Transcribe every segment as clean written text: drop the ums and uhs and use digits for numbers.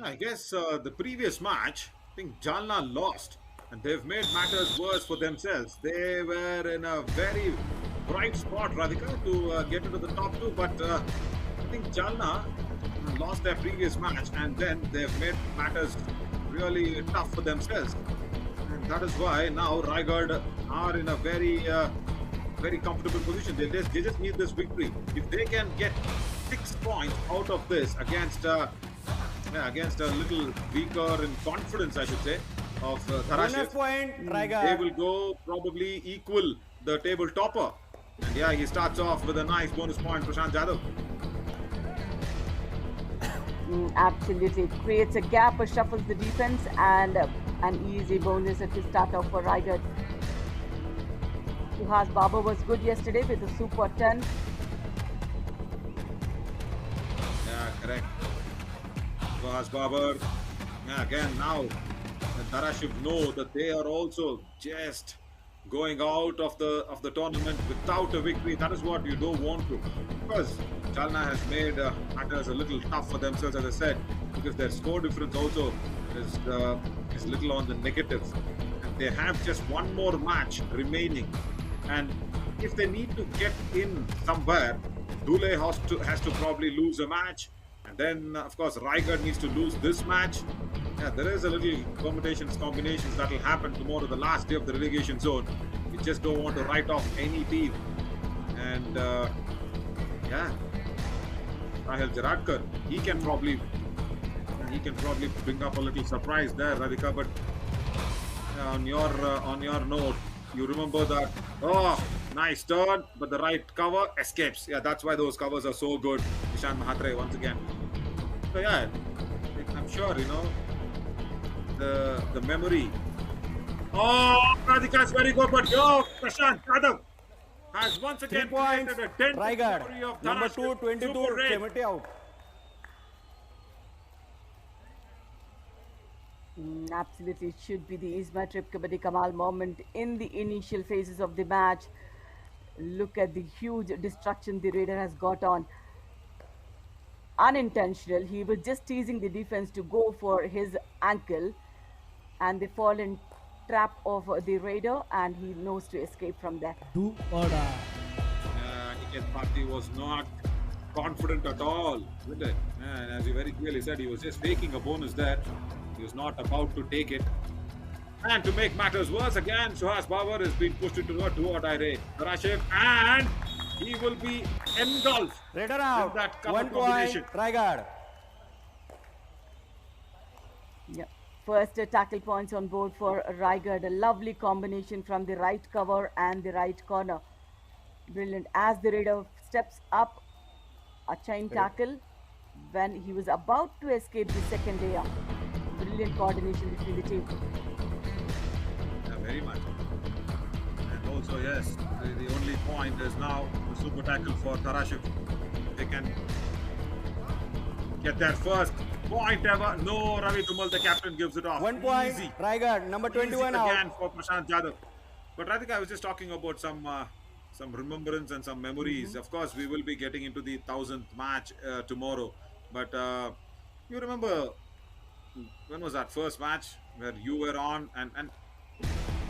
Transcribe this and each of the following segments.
I guess the previous match, I think Jalna lost, and they've made matters worse for themselves. They were in a very bright spot, Radhika, to get into the top two, but I think Jalna lost their previous match, and then they've made matters really tough for themselves. And that is why now Raigad are in a very comfortable position. They just need this victory. If they can get 6 points out of this against a little weaker in confidence, I should say, of Bonus Dharashiv, point, they Raigad. will go probably equal the table topper. And yeah, he starts off with a nice bonus point, Prashant Jadhav. Absolutely. It creates a gap, shuffles the defense, and an easy bonus to start off for Raigad. Suhas Baba was good yesterday with a super 10. Yeah, correct. Fahaz Babar. Yeah, again now Dharashiv know that they are also just going out of the tournament without a victory. That is what you don't want to, because Jalna has made matters a little tough for themselves, as I said, because their score difference also is little on the negative, and they have just one more match remaining, and if they need to get in somewhere, Dule has to probably lose a match, and then of course Raigad needs to lose this match. Yeah, there is a little combinations that will happen tomorrow, the last day of the relegation zone. We just don't want to write off any team. And yeah, Rahel Jaradkar, he can probably bring up a little surprise there, Radhika. But on your note, you remember that? Oh, nice turn, but the right cover escapes. Yeah, that's why those covers are so good. Ishan Mahatre once again. So yeah, I'm sure the memory. Oh, Radhika is very good, but yo, Prashant Yadav has once 3 again points, created a dent in the Raigad. memory of Number Dharashiv. 2, 22, Super rate. Chemete out. Absolutely, it should be the Isma Trip Kabaddi Kamal moment in the initial phases of the match. Look at the huge destruction the Raider has got on. Unintentional, he was just teasing the defense to go for his ankle, and they fall in trap of the Raider, and he knows to escape from there. Do or die. Niket Bharti was not confident at all with it. And as he very clearly said, he was just taking a bonus there. He was not about to take it. And to make matters worse, again, Suhas Babar has been pushed into a do or die race. Dharashiv, and he will be engulfed Raider in out. that cover 1 combination. point, Raigad. Yeah. First tackle points on board for Raigad. A lovely combination from the right cover and the right corner. Brilliant. As the Raider steps up, a chain tackle when he was about to escape the second layer. Brilliant coordination between the team. Yeah, very much. And also, yes, the only point is now the super tackle for Dharashiv. They can get their first point ever. No, Ravi Dumal, the captain, gives it off. 1 point, Easy. Raigad. Number 21 Easy again out. for Prashant Jadhav. But Radhika, I was just talking about some remembrance and some memories. Of course, we will be getting into the 1000th match tomorrow. But you remember when was that first match where you were on? And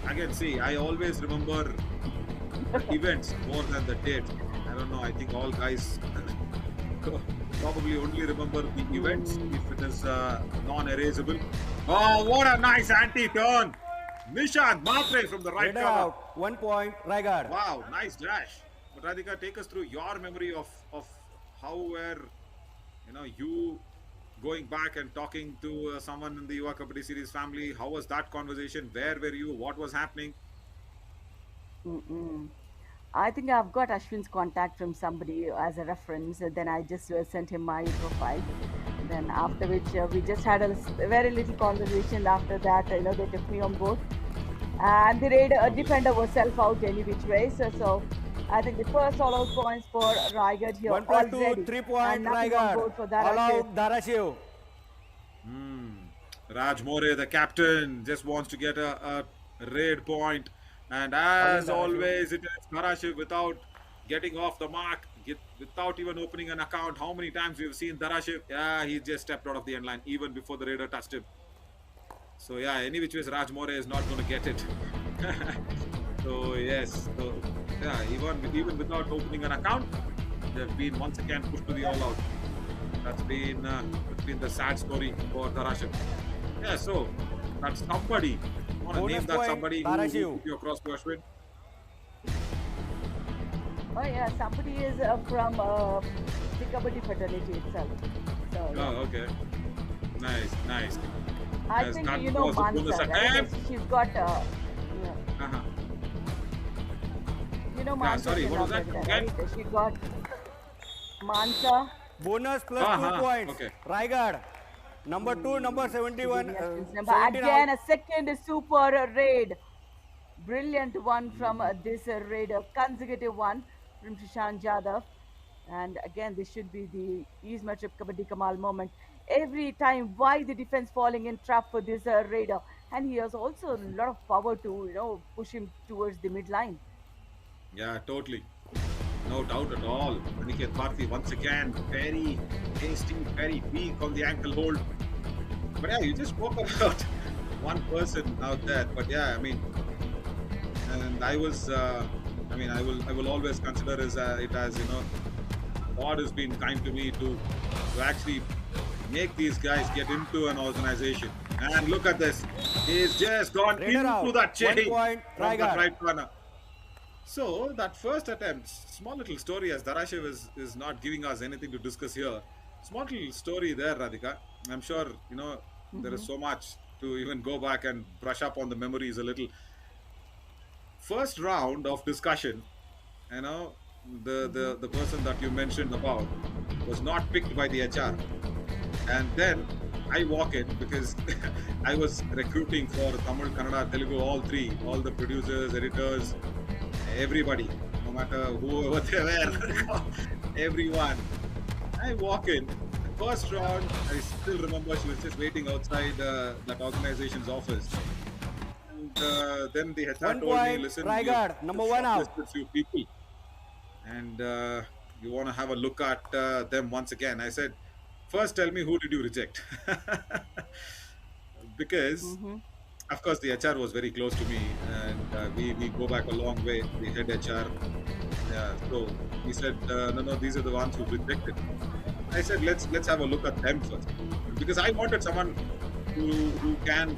again, see, I always remember the events more than the date. I don't know. I think all guys probably only remember the events if it is non-erasable. Oh, what a nice anti-turn! Nishad Matre from the right Raider cover. out. 1 point, Raigad. Wow, nice dash. But Radhika, take us through your memory of how were you going back and talking to someone in the Yuva Kabaddi series family. How was that conversation? Where were you? What was happening? I think I've got Ashwin's contact from somebody as a reference. Then I just sent him my profile. Then after which we just had a very little conversation. After that, they took me on board. And the raid defender was self out any which way. So I think the first all out points for Raigad here 1 plus 2, already. 3 point, And nothing on board Raigad. for All Dharashiv. out, Dharashiv. Raj More, the captain, just wants to get a raid point. And as always, it is Dharashiv without getting off the mark, without even opening an account. How many times we've seen Dharashiv? Yeah, he just stepped out of the end line even before the raider touched him. So yeah, any which ways Raj More is not going to get it. So yes, so yeah, even without opening an account, they've been once again pushed to the all out. That's been the sad story for Dharashiv. Yeah, so that's somebody. Want to Bonus name that point, somebody who Dharashiv. put you across to Ashwin? Oh yeah, somebody is from the Kabaddi fraternity itself. So yeah. Oh, okay. Nice, nice. I Yes, think that you know was a bonus Mansa, right? attempt. She's got yeah. Uh-huh. You know Yeah, Mansa. sorry, what was that? Again? Right? She got Mansa. Bonus plus 2 Uh-huh, points. okay. Raigad. Number 2, number 71. Number 17 again, out. a second super raid. Brilliant one from this raid, a consecutive one from Shashank Jadhav. And again, this should be the East matchup Kabaddi Kamal moment. Every time, why the defense falling in trap for this raider? And he has also a lot of power to, push him towards the midline. Yeah, totally. No doubt at all. Aniket Bharti once again very hasty, very weak on the ankle hold. But yeah, you just spoke about one person out there. But yeah, I mean, and I will always consider it as God has been kind to me to actually make these guys get into an organization. And look at this, he's just gone Raider into out. that chain 1 point, from that Raigad. right corner. So that first attempt, small little story, as Dharashiv is not giving us anything to discuss here. Small little story there, Radhika. I'm sure there is so much to even go back and brush up on the memories a little. First round of discussion, the person that you mentioned about was not picked by the HR, and then I walk in because I was recruiting for Tamil, Kannada, Telugu, all the producers, editors, everybody, no matter whoever they were, everyone. I walk in, the first round, I still remember she was just waiting outside that organization's office. And then the HR 1 told me, point, listen, Raigad, number 1 out. shortlisted few people, and you want to have a look at them once again. I said, first tell me who did you reject? Because of course the HR was very close to me, and we go back a long way, the head HR. Yeah, so he said, no, these are the ones who rejected. I said, let's have a look at them first, because I wanted someone who can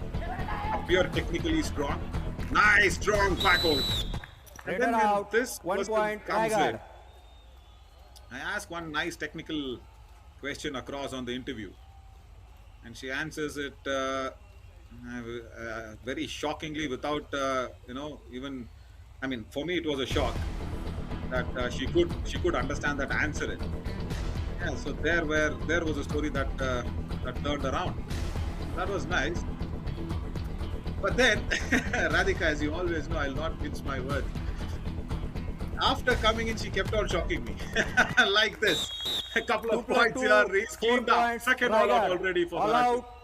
appear technically strong. Nice, strong backhold. And Raider then when out. this 1 person point, comes in, Raigad. I ask one nice technical question across on the interview, and she answers it very shockingly, without even. I mean, for me it was a shock that she could understand that, answer it. Yeah, so there was a story that turned around. That was nice. But then, Radhika, as you always know, I'll not mince my words. After coming in, she kept on shocking me. Like this. A couple of 2 plus points 2, here, race 4 cleaned up. points, Second all out Raigad. already for All Dharashiv. out.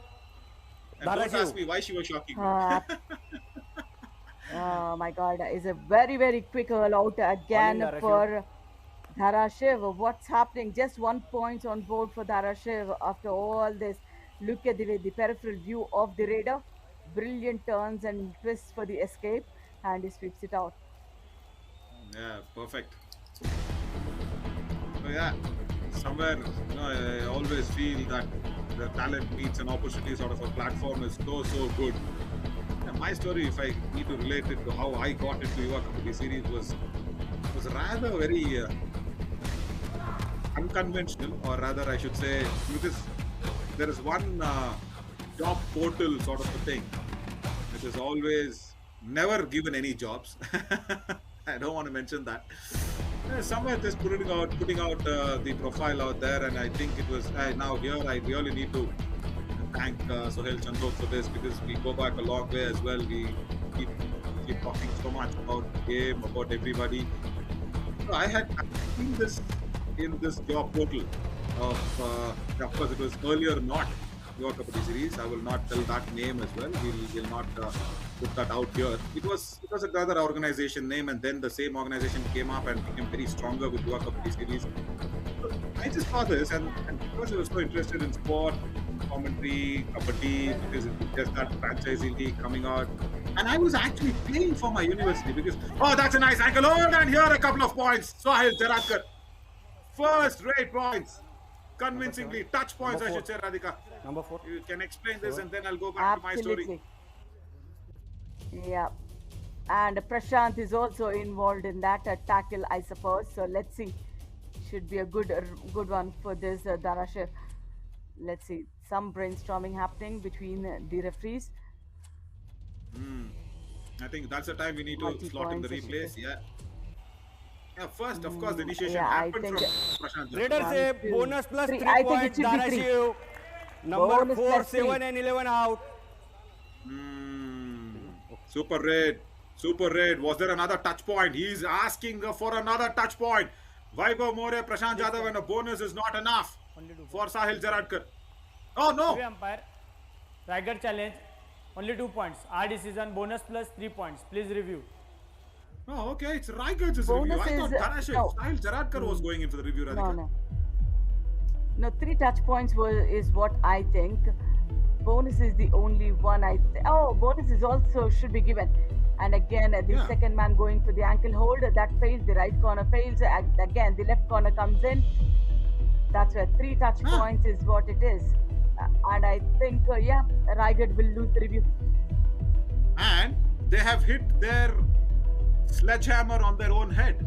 And don't Dharashiv. ask me why she was shocking me. Oh my God, is a very, very quick all out again Dharashiv. for Dharashiv. What's happening? Just 1 point on board for Dharashiv after all this. Look at the peripheral view of the raider. Brilliant turns and twists for the escape, and he sweeps it out. Yeah, perfect. So yeah, somewhere, I always feel that the talent meets an opportunity sort of a platform is so good. And my story, if I need to relate it to how I got into Yuva Kabaddi series, was rather very unconventional, or rather I should say, because there is one job portal sort of a thing, which is always never given any jobs. I don't want to mention that. Somewhere just putting out the profile out there, and I think it was now here I really need to thank Sohail Chandok for this, because we go back a long way as well. We keep talking so much about the game, about everybody. So I had seen this in this job portal of course it was earlier not your Kabaddi series. I will not tell that name as well. We'll not put that out here. It was another organization name, and then the same organization came up and became very stronger with your Kabaddi series. I just saw this, and because I was so interested in sport, commentary, kabaddi, because it was just that franchisee league coming out. And I was actually playing for my university because, oh, that's a nice ankle hold, and here are a couple of points. Sahil Jaradkar. First rate points. Convincingly, touch points, I should say, Radhika. Number 4. You can explain this, and then I'll go back to my story. Absolutely. Yeah. And Prashant is also involved in that tackle, I suppose. So let's see. Should be a good one for this Dharashiv. Let's see. Some brainstorming happening between the referees. I think that's the time we need to slot in the replays. Yeah. Yeah, first, of course, the initiation Yeah, I happened think from Prashant. Raider say 1, 2, bonus plus 3. 3 I think it points. should be 3. Dharashiv. Number Bonus 4, plus 3. 7 and 11 out. Super Red. Super Red. Was there another touch point? He's asking for another touch point. Vaibhav More, Prashant Jadhav, and a bonus is not enough for Sahil Jaradkar. Oh, no. Umpire. Raigad challenge. Only 2 points. Our decision. Bonus plus 3 points. Please review. Oh, okay. It's Raigad's review. Bonus I thought is, Dharashiv, no. Sahil Jaradkar was going in for the review, Radhika. No, 3 touch points is what I think. Bonus is the only one bonus is also should be given. And again, the second man going for the ankle hold, that fails. The right corner fails. Again, the left corner comes in. That's where 3 touch points is what it is. And I think, Raigad will lose the review. And they have hit their sledgehammer on their own head.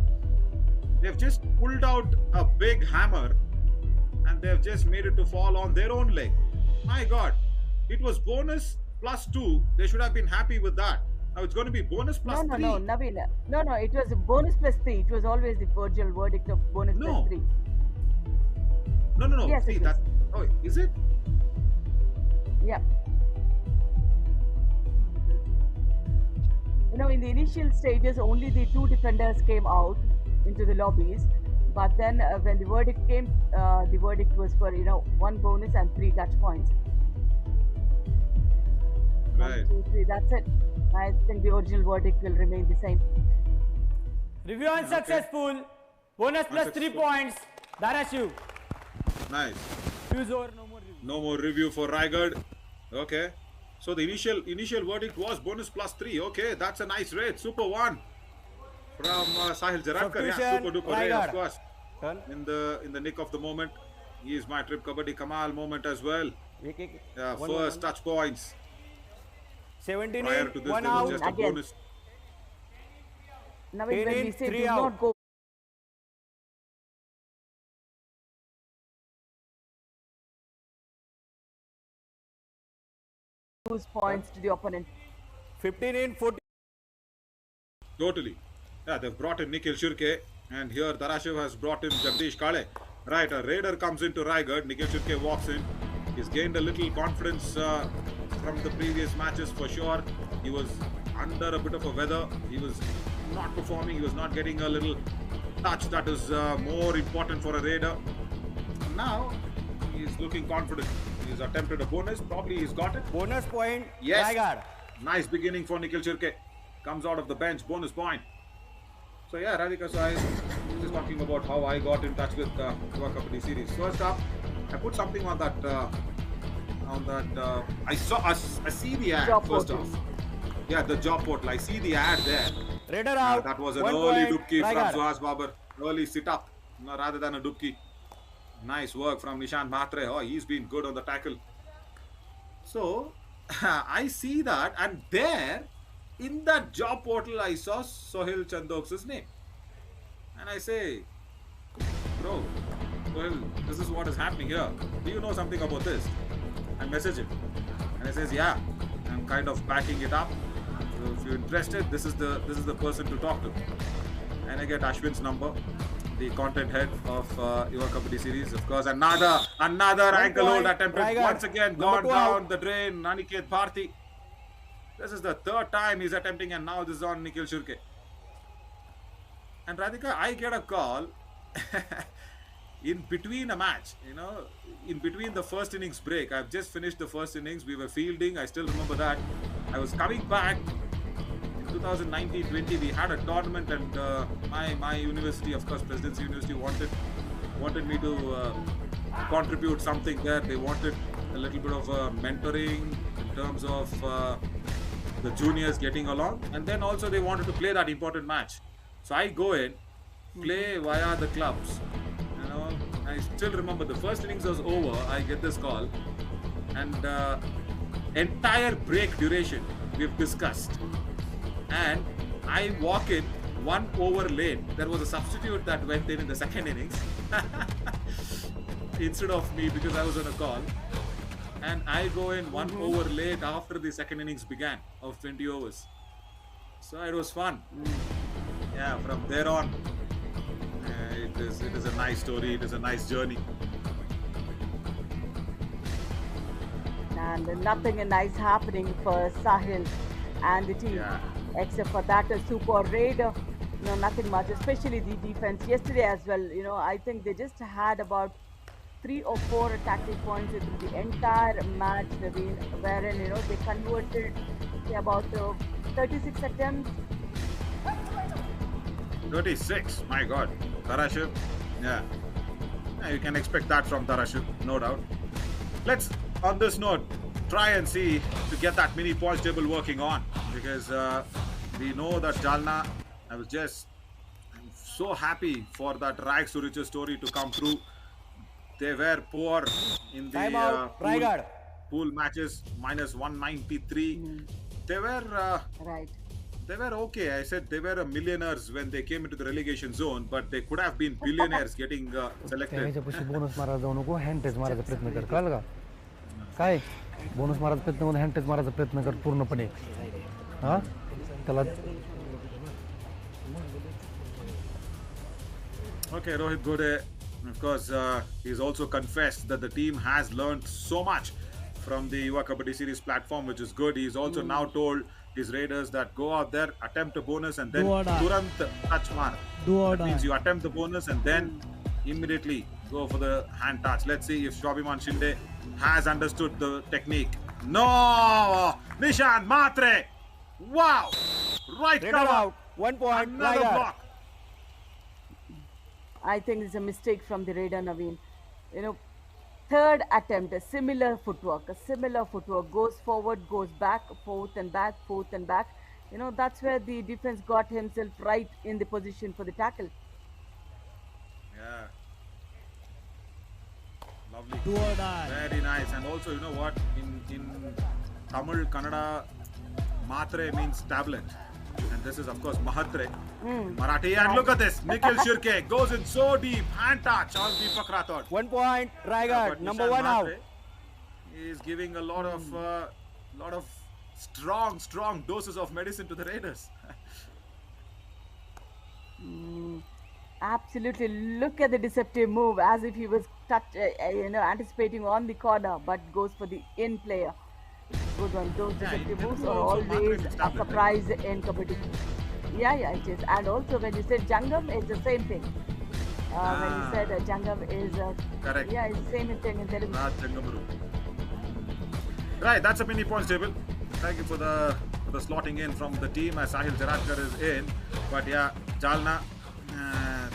They've just pulled out a big hammer and they've just made it to fall on their own leg. My God, it was bonus plus 2. They should have been happy with that. Now it's going to be bonus plus 3. No, Naveen. No, it was bonus plus 3. It was always the original verdict of bonus plus 3. No. Yes, See that? Oh, is it? Yeah. In the initial stages, only the 2 defenders came out into the lobbies. But then when the verdict came, the verdict was for, 1 bonus and 3 touch points. Right. 1, 2, 3, that's it. I think the original verdict will remain the same. Review unsuccessful. Bonus plus 3 points. Dharashiv. Nice. Use over. No more review. No more review for Raigad. Okay. So the initial verdict was bonus plus 3. Okay, that's a nice rate. Super 1 from Sahil Jaradkar. Yeah, super duper rate, of course. In the nick of the moment. He is my trip Kabaddi Kamal moment as well. Yeah, first touch points. 17 Prior to this, 1 there was out. just a Again. bonus. Now, when we say 3 do out. not go lose points to the opponent. 15 in 14. Totally. Yeah, they've brought in Nikhil Shirke, and here Dharashiv has brought in Jagdish Kale. Right, a raider comes into Raigad. Nikhil Shirke walks in. He's gained a little confidence from the previous matches for sure. He was under a bit of a weather. He was not performing. He was not getting a little touch that is more important for a raider. Now he's looking confident. He's attempted a bonus. Probably he's got it. Bonus point. Yes. Raigad. Nice beginning for Nikhil Shirke. Comes out of the bench. Bonus point. So yeah, Radhika, so I was just talking about how I got in touch with Yuva Kabaddi series. First up, I put something on that. I see the ad Job first portal. off. Yeah, the job portal. I see the ad there. Raider out. That was an 1 early point. dubki from Raigad. Suhas Babar. Early sit up, rather than a dubki. Nice work from Nishant Mhatre. Oh, he's been good on the tackle. So I see that, and there in that job portal I saw Sohail Chandok's name, and I say, bro, Sohail, this is what is happening here. Do you know something about this? I message him, and he says, yeah, I'm kind of backing it up. So if you're interested, this is the person to talk to. And I get Ashwin's number, the content head of Yuva Kabaddi series, of course. Another ankle hold attempted, Raigad. once again Number gone 2 down out. the drain. Aniket Bharti. This is the 3rd time he's attempting, and now this is on Nikhil Shirke. And Radhika, I get a call in between a match, in between the first innings break. I've just finished the first innings. We were fielding. I still remember that. I was coming back in 2019-20. We had a tournament, and my university, of course, Presidency University, wanted wanted me to contribute something there. They wanted a little bit of mentoring in terms of the juniors getting along, and then also they wanted to play that important match. So I go in, play via the clubs. You know, I still remember the first innings was over. I get this call, and entire break duration we've discussed, and I walk in 1 over late. There was a substitute that went in the second innings instead of me because I was on a call, and I go in 1 over late after the second innings began of 20 overs. So it was fun. Yeah, from there on, it is a nice story. It is a nice journey. And nothing nice happening for Sahil and the team, Yeah. except for that a super raid. Nothing much, especially the defense. Yesterday as well, I think they just had about 3 or 4 tackle points in the entire match, Naveen, wherein, they converted about 36 attempts. 36, my God. Dharashiv, yeah. You can expect that from Dharashiv, no doubt. Let's, on this note, try and see to get that mini points table working on, because we know that Jalna, I'm so happy for that rags to riches story to come through. They were poor in Time the out, Raigad. pool matches, minus 193. They were Right. They were okay. I said they were millionaires when they came into the relegation zone, but they could have been billionaires getting selected. त्याच्यापाशी bonus मारायला जाऊ नको, hand मारायचा प्रयत्न कर, कळलं का? काय बोनस मारायचा प्रयत्न मध्ये हँड मारायचा प्रयत्न कर पूर्णपणे. हा त्याला Okay, Rohit Gode, of course, he's also confessed that the team has learned so much from the Yuva Kabaddi Series platform, which is good. He's also now told his raiders that go out there, attempt a bonus, and then Do or die. turant touch mar. Do or That means die. you attempt the bonus and then immediately go for the hand touch. Let's see if Shwabiman Shinde has understood the technique. No! Nishan Matre! Wow! Right Raider cover! out. 1 point. Another Raigad. block! I think it's a mistake from the Raider, Naveen. Third attempt, a similar footwork, goes forward, goes back, forth and back, forth and back. That's where the defense got himself right in the position for the tackle. Yeah. Lovely. Do or die. Very nice. And also, you know what? In Tamil, Kannada, Matre means tablet. And this is, of course, Mahatre. Marathi. And look at this. Nikhil Shirke goes in so deep. Hand touch on Deepak Rathod. 1 point. Raigad. But Number Nishan 1 out. Mhatre is giving a lot of strong doses of medicine to the Raiders. Absolutely. Look at the deceptive move, as if he was anticipating on the corner, but goes for the in player. Good one. Those deceptive moves are also always Matre is a tablet, surprise in Kabaddi. Yeah, it is. And also when you said Jangam, it's the same thing. When you said Jangam is... Correct. Yeah, it's the same thing in Telugu. Raj Jangamuru. Right, that's a mini points table. Thank you for the slotting in from the team as Sahil Jaradkar is in. But yeah, Jalna,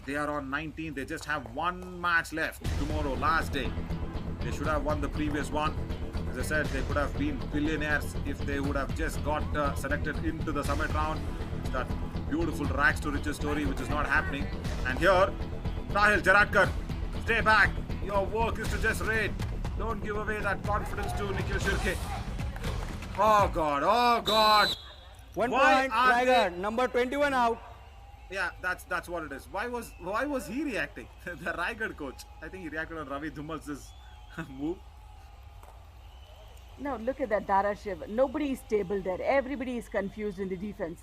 they are on 19. They just have 1 match left tomorrow, last day. They should have won the previous one. As I said, they could have been billionaires if they would have just got selected into the summit round. It's that beautiful rags to riches story which is not happening. And here, Sahil Jaradkar, stay back. Your work is to just raid. Don't give away that confidence to Nikhil Shirke. Oh God. 1 Why point. are Raigad. Number 21 out. Yeah, that's what it is. Why was he reacting? The Raigad coach. I think he reacted on Ravi Dhumal's move. No, look at that Dharashiv. Nobody is stable there. Everybody is confused in the defense.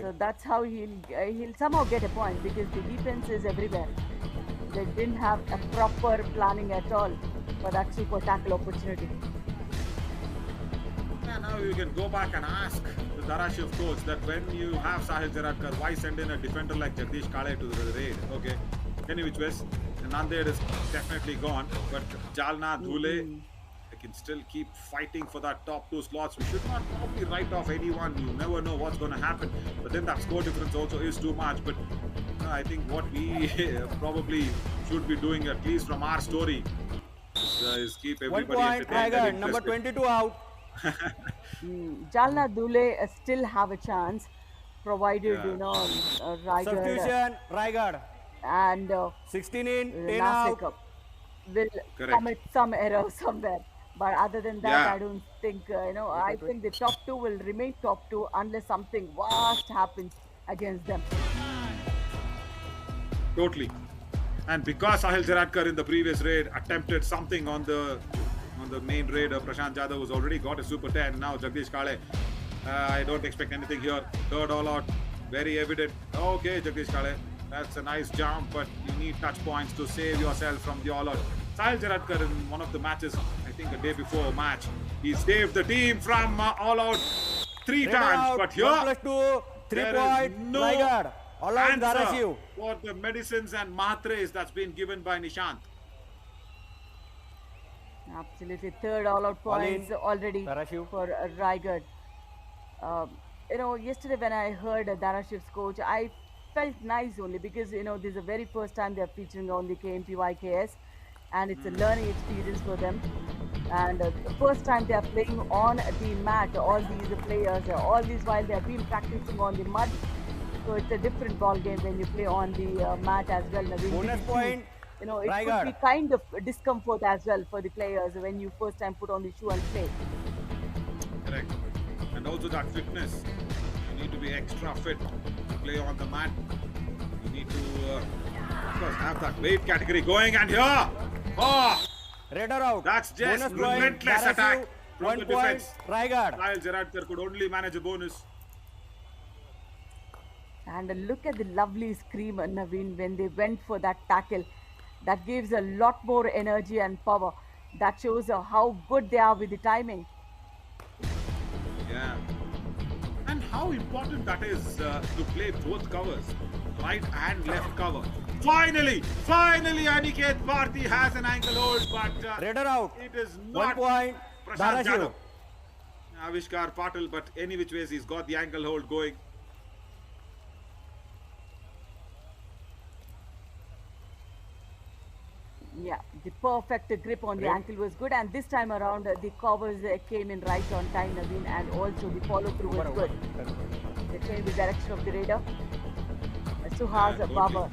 So that's how he'll somehow get a point, because the defense is everywhere. They didn't have a proper planning at all for that super tackle opportunity. Yeah, now you can go back and ask the Dharashiv coach that when you have Sahil Jaradkar, why send in a defender like Jagdish Kale to the raid? Okay, any which ways, Nanded is definitely gone, but Jalna, Dhule, they can still keep fighting for that top 2 slots. We should not probably write off anyone. You never know what's going to happen. But then that score difference also is too much. But I think what we probably should be doing, at least from our story, is keep 1 everybody point, entertained and Raigad. Number interested. 22 out. Jalna Dule still have a chance, provided Yeah. Raigad Substitution, Raigad. and 16 in, 10 Nashik out. will Correct. commit some error somewhere. But other than that, Yeah. I don't think, I think the top two will remain top two unless something vast happens against them. Totally. And because Sahil Jaradkar in the previous raid attempted something on the main raid, Prashant Jadhav has already got a super 10. Now Jagdish Kale, I don't expect anything here. Third all out, very evident. Okay, Jagdish Kale, that's a nice jump, but you need touch points to save yourself from the all out. Sahil Jaradkar in one of the matches, I think a day before match, he saved the team from all out 3 Red times. out, But here, 1+2, 3 there is point, no Raigad. All out, answer Dharashiv. for the medicines and matres that's been given by Nishant. Absolutely, third all-out All in. points already Dharashiv. for Raigad. Yesterday when I heard Dharashiv's coach, I felt nice only because this is the very first time they are featuring on the KMPYKS, and it's a learning experience for them. And the first time they are playing on the mat, all these players, all these while they have been practicing on the mud. So it's a different ball game when you play on the mat as well. Naveen, Bonus did you point, see, it could Raigad. be kind of discomfort as well for the players when you first time put on the shoe and play. Correct. And also that fitness. You need to be extra fit to play on the mat. You need to, of course, have that weight category going. And here, oh, Raider out. that's just Bonus point, relentless Dharashiv. attack from 1 the point, defense. Raigad. Sahil Jaradkar could only manage a bonus. And look at the lovely scream, Naveen, when they went for that tackle. That gives a lot more energy and power. That shows how good they are with the timing. Yeah. And how important that is to play both covers, right and left cover. Finally, Aniket Bharti has an ankle hold, but Raider out. it is 1 not point, Prashant Dharashiv. Jadhav. Avishkar Patil, but any which ways he's got the ankle hold going. Yeah, the perfect grip on the ankle was good, and this time around the covers came in right on time, Naveen, and also the follow through was good. They changed the direction of the radar. Suhas Yeah, totally. Babar,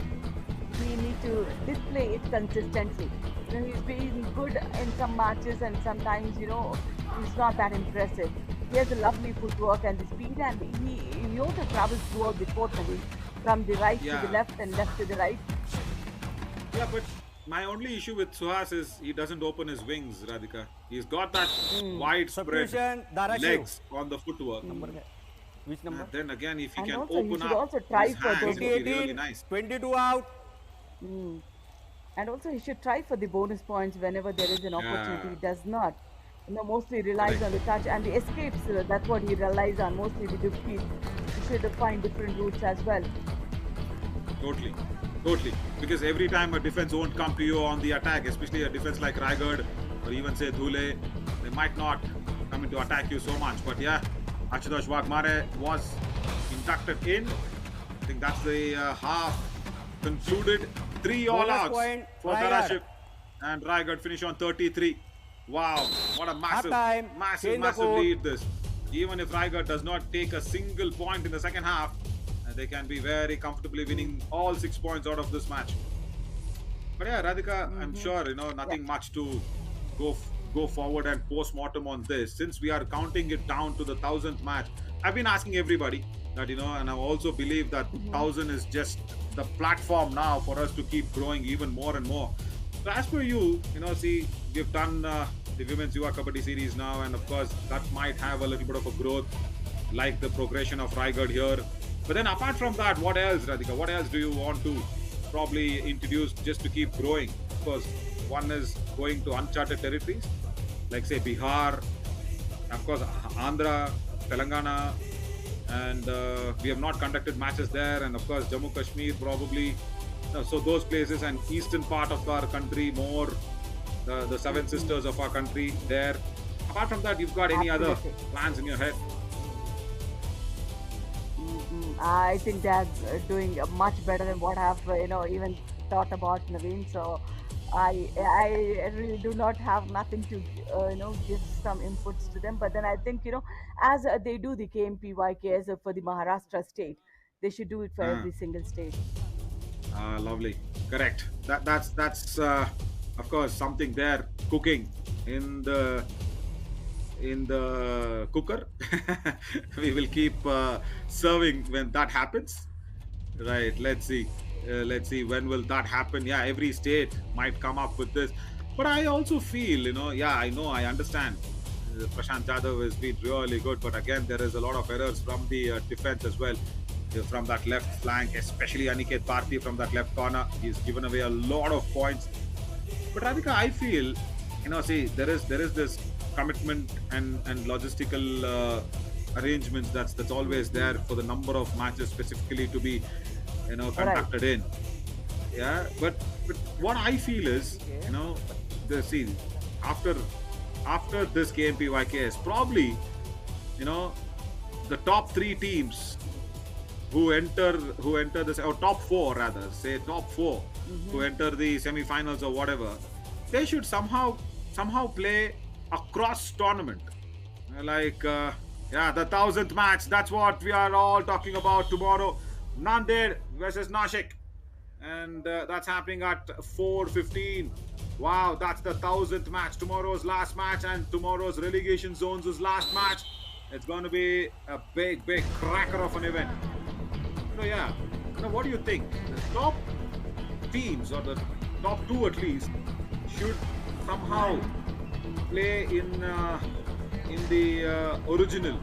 he need to display it consistently. He's been good in some matches, and sometimes he's not that impressive. He has a lovely footwork and the speed, and he also travels throughout the court, Naveen, from the right to Yeah. the left and left to the right. Yeah, but my only issue with Suhas is he doesn't open his wings, Radhika. He's got that widespread Substitution, Dharashiv. legs on the footwork. Which number? Then again, if he And can also, he open should up also try his for hands, those- it would be 2018, really nice. 22 out. And also, he should try for the bonus points whenever there is an opportunity. He does not. Mostly relies on the touch and the escapes. That's what he relies on. Mostly the defeat. He should find different routes as well. Totally. Because every time a defense won't come to you on the attack, especially a defense like Raigad or even say Dhule, they might not come in to attack you so much. But yeah, Ashutosh Wagmare was inducted in. I think that's the half concluded. 3 all Bonus outs point, for Raigad. Dharashiv. And Raigad finish on 33. Wow, what a massive, time, massive, change the massive code. lead this. Even if Raigad does not take a single point in the second half, they can be very comfortably winning all 6 points out of this match. But yeah, Radhika, I'm sure nothing much to go forward and post-mortem on this. Since we are counting it down to the 1000th match, I've been asking everybody that and I also believe that 1000 is just the platform now for us to keep growing even more and more. So as per you, see, we've done the Women's Yuva Kabaddi series now, and of course that might have a little bit of a growth, like the progression of Raigad here. But then apart from that, what else, Radhika? What else do you want to probably introduce just to keep growing? Of course, one is going to uncharted territories, like say Bihar, of course Andhra, Telangana, and we have not conducted matches there, and of course Jammu Kashmir probably. So those places, and eastern part of our country, more the seven sisters of our country there. Apart from that, you've got any other Absolutely. plans in your head? I think they are doing much better than what I've even thought about Naveen. So I really do not have nothing to give some inputs to them. But then I think as they do the KMPYK for the Maharashtra state, they should do it for Uh, every single state. Lovely. Correct. That's of course something there cooking in the cooker. We will keep serving when that happens. Right. Let's see when will that happen. Yeah, every state might come up with this, but I also feel, yeah, I know, I understand. Prashant Jadhav has been really good, but again, there is a lot of errors from the defense as well. From that left flank, especially Aniket Bharti from that left corner, he's given away a lot of points. But Radhika, I feel, see, there is this commitment and logistical arrangements that's always there for the number of matches specifically to be, conducted in. Yeah, but what I feel is, see, after this KMPYKS, probably, the top three teams who enter this, or top four rather, say top 4 who enter the semi-finals or whatever, they should somehow play a cross tournament, like the 1000th match. That's what we are all talking about tomorrow. Nanded versus Nashik, and that's happening at 4:15. Wow, that's the 1000th match, tomorrow's last match, and tomorrow's relegation zones' last match. It's going to be a big cracker of an event. So yeah, what do you think? The top teams, or the top 2 at least, should somehow play in the original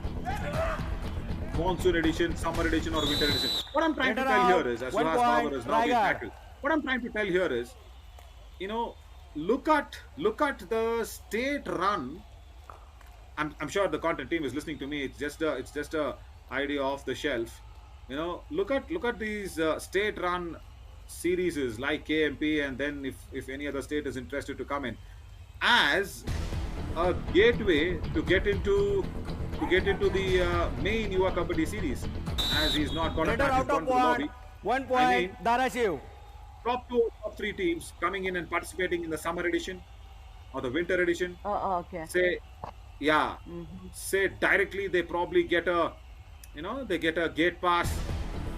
monsoon edition, summer edition, or winter edition. What I'm trying to tell here is, as Suhas Babar has now been tackled, what I'm trying to tell here is, look at the state run. I'm sure the content team is listening to me. It's just a idea off the shelf. Look at these state run series like KMP, and then if any other state is interested to come in as a gateway to get into the main Yuva Kabaddi series, as he's not got a Leader out out of of the lobby. 1 point. I mean, Dharashiv. top 2, top 3 teams coming in and participating in the summer edition or the winter edition. Okay. Say directly they probably get a gate pass,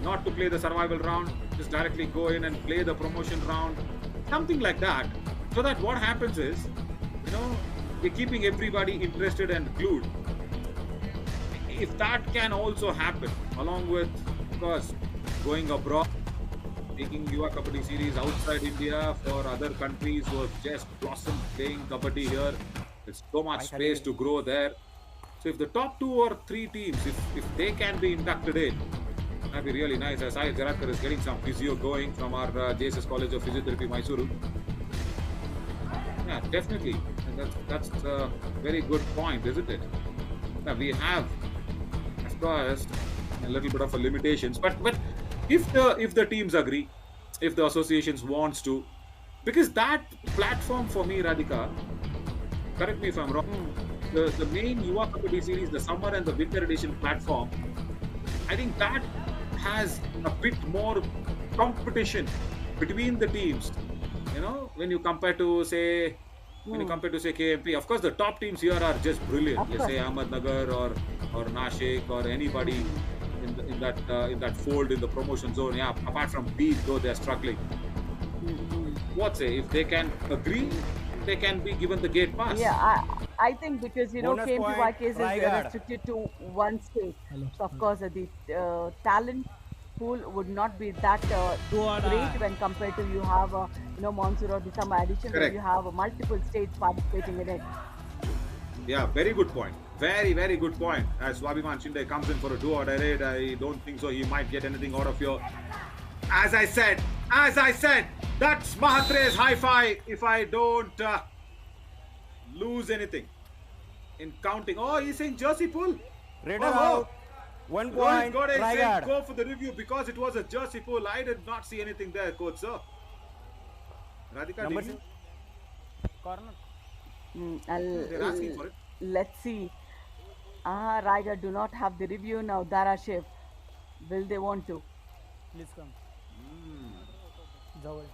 not to play the survival round, just directly go in and play the promotion round, something like that. So that what happens is, we're keeping everybody interested and glued. If that can also happen, along with, of course, going abroad, taking Yuva Kabaddi series outside India for other countries who have just blossomed playing Kabaddi here, there's so much space to grow there. So if the top 2 or 3 teams, if they can be inducted in, that'd be really nice. As Sahil Jaradkar is getting some physio going from our JSS College of Physiotherapy, Mysuru. Yeah, definitely. And that's a very good point, isn't it? Now we have, of course, a little bit of a limitations, but if the teams agree, if the associations wants to, because that platform for me, Radhika, correct me if I'm wrong, the main Yuva Kabaddi series, the summer and the winter edition platform, I think that has a bit more competition between the teams. When you compare to say KMP, of course the top teams here are just brilliant. Let's say Ahmednagar or Nashik or anybody in that fold in the promotion zone. Yeah, apart from these, though they're struggling. What say, if they can agree, they can be given the gate pass? Yeah, I think because Bonus KMPY point, case is Raigad. restricted to one state. So of course the talent pool would not be that great when compared to you have monsoon or the summer edition, where Correct. you have multiple states participating in it. Yeah, very good point. Very, very good point. As Swabiman Shinde comes in for a do or die raid, I don't think so he might get anything out of your. As I said, that's Mahatre's hi-fi if I don't lose anything in counting. Oh, he's saying jersey pull. Raider Oh, out. 1 Rohit point. Gode is saying Raigad. go for the review because it was a jersey pull. I did not see anything there, coach, sir. Radhika, Number did you? 6. Corner. They're asking for it. Let's see. Raigad do not have the review now. Dharashiv. Will they want to? Please come. जवळ.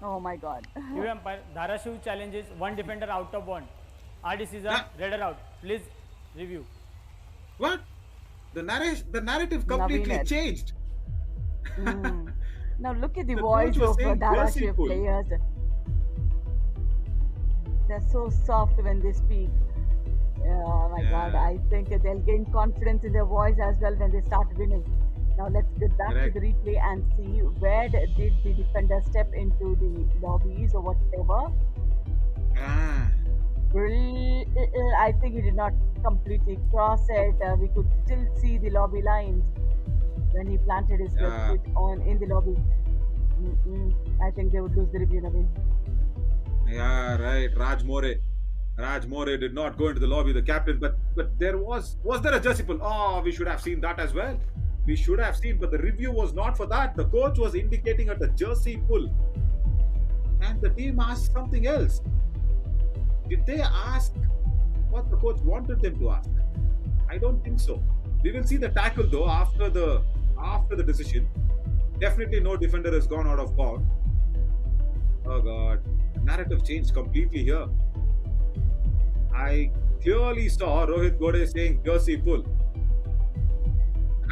Oh my God. Yuva umpire, Dharashiv challenges one defender out of one. Our decision, redder out. Please review. What? The narrative completely Naveen. changed. Now look at the The voice coach was of saying Dharashiv merciful. players. They're so soft when they speak. Oh my God, Yeah. I think they'll gain confidence in their voice as well when they start winning. Now let's get back Correct. to the replay and see where did the defender step into the lobbies or whatever. Ah, I think he did not completely cross it. We could still see the lobby lines when he planted his Yeah. foot on in the lobby. I think they would lose the review, Naveen. yeah, right. Raj More did not go into the lobby, the captain, but there was there a jersey pull? Oh, we should have seen that as well. We should have seen, but the review was not for that. The coach was indicating at the jersey pull, and the team asked something else. Did they ask what the coach wanted them to ask? I don't think so. We will see the tackle though after the decision. Definitely no defender has gone out of bounds. Oh God, narrative changed completely here. I clearly saw Rohit Gode saying jersey pull.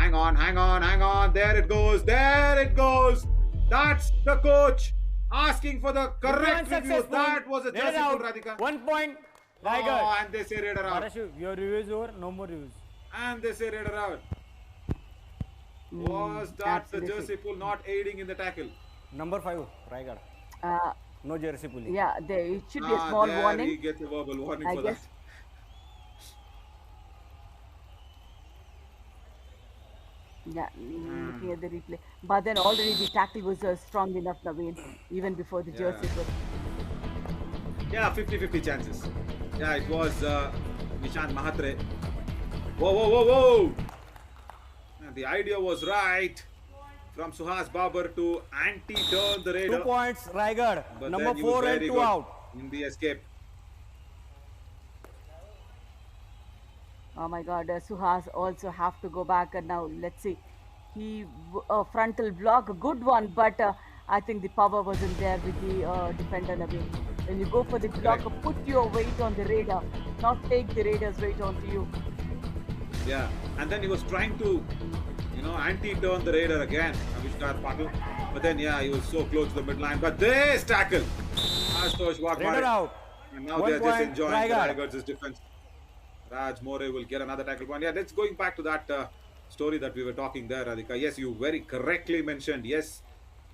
Hang on. There it goes. That's the coach asking for the correct review. Unsuccessful. That was a Read jersey pull, out. Radhika. 1 point. Oh, Raigad. and they say Raider out. Dharashiv, your review is over. No more reviews. And they say Raider out. Was that Absolutely. the jersey pull not aiding in the tackle? Number 5, Raigad. Uh, No jersey pulling. yeah, it should be a Ah, small there warning. he gets a verbal warning I for guess. that. Yeah, looking at the replay. But then already the tackle was strong enough, Naveen, even before the jersey pull. Yeah, 50-50 chances. Yeah, it was Nishant Mahatre. Whoa. And the idea was right from Suhas Babar to anti-turn the 2 Raider. points, Raigad. But Number then he was 4 and very 2 good out. in the escape. Oh my God, Suhas also have to go back and now let's see. He frontal block, a good one, but I think the power wasn't there with the defender Naveen. When you go for the block, Correct. put your weight on the Raider, not take the Raider's weight onto you. Yeah, and then he was trying to, anti-turn the Raider again, Avishkar Patil. But then, yeah, he was so close to the midline. But this tackle, Ashutosh Raider Wagmare. out. And now 1 they're just point, enjoying Raigad. the Raigad's defense. Raj More will get another tackle point. Yeah, let's going back to that story that we were talking there, Radhika. Yes, you very correctly mentioned. Yes,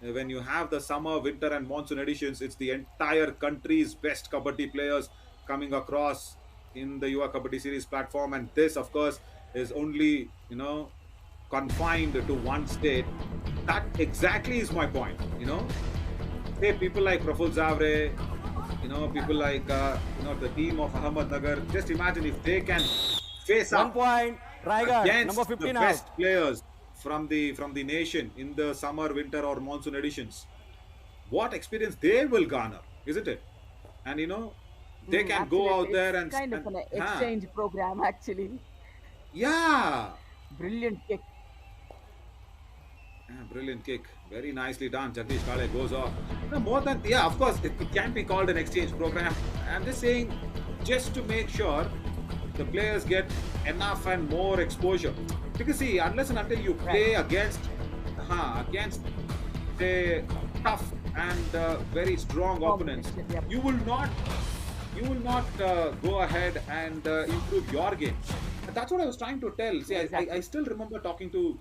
when you have the summer, winter, and monsoon editions, it's the entire country's best Kabaddi players coming across in the Yuva Kabaddi Series platform. And this, of course, is only, confined to one state. That exactly is my point, Say people like Praful Zavre, people like, the team of Ahmednagar. Just imagine if they can face 1 up point, Raigad. against Number the 15 best out. players from the nation in the summer, winter, or monsoon editions. What experience they will garner, isn't it? And they can go out Absolutely. there It's and kind of an Huh. exchange program actually. Yeah. Brilliant kick. Yeah, brilliant kick. Very nicely done. Jagdish Kale goes off. No, more than, yeah, of course, it can be called an exchange program. I'm just saying, just to make sure the players get enough and more exposure. Because see, unless and until you play against, say, tough and very strong opponents, Yep. you will not go ahead and improve your game. And that's what I was trying to tell. See, Exactly. I still remember talking to,